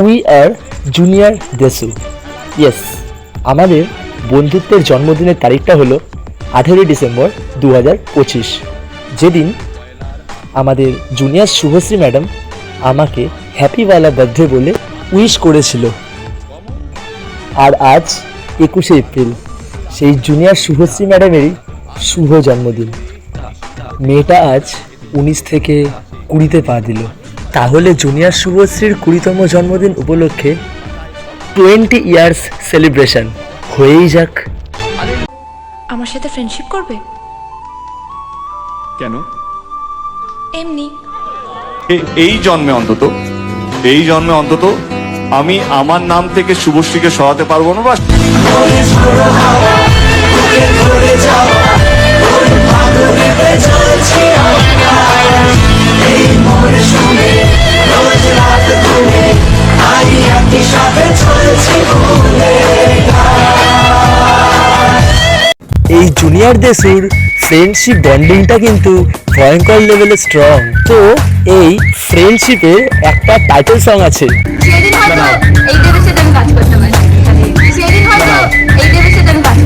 We are junior দেশু। Yes, আমাদের বন্ধুত্বের জন্মদিনের তারিখটা হলো 18 ডিসেম্বর 2025, যেদিন আমাদের জুনিয়র শুভশ্রী ম্যাডাম আমাকে হ্যাপিওয়ালা বার্থডে বলে উইশ করেছিল। আর আজ 21শে এপ্রিল, সেই জুনিয়র শুভশ্রী ম্যাডামেরই শুভ জন্মদিন। মেয়েটা আজ 19 থেকে 20-তে পা দিল। তাহলে জুনিয়র শুভশ্রীর 20তম জন্মদিন উপলক্ষে 20 ইয়ার্স সেলিব্রেশন হয়েই যাক। আমার সাথে ফ্রেন্ডশিপ করবে? কেন? এমনি। এই জন্মে অন্তত আমি আমার নাম থেকে শুভশ্রীকে সরাতে পারবো না। এই জুনিয়রদের সুর ফ্রেন্ডশিপ বন্ডিংটা কিন্তু ভয়ঙ্কর লেভেলে স্ট্রং। তো এই ফ্রেন্ডশিপের একটা টাইটেল সং আছে। সেদিন হয়তো এই দেবে সেটা আমি কাজ করতে পারি, সেদিন হয়তো এই দেবে সেটা আমি কাজ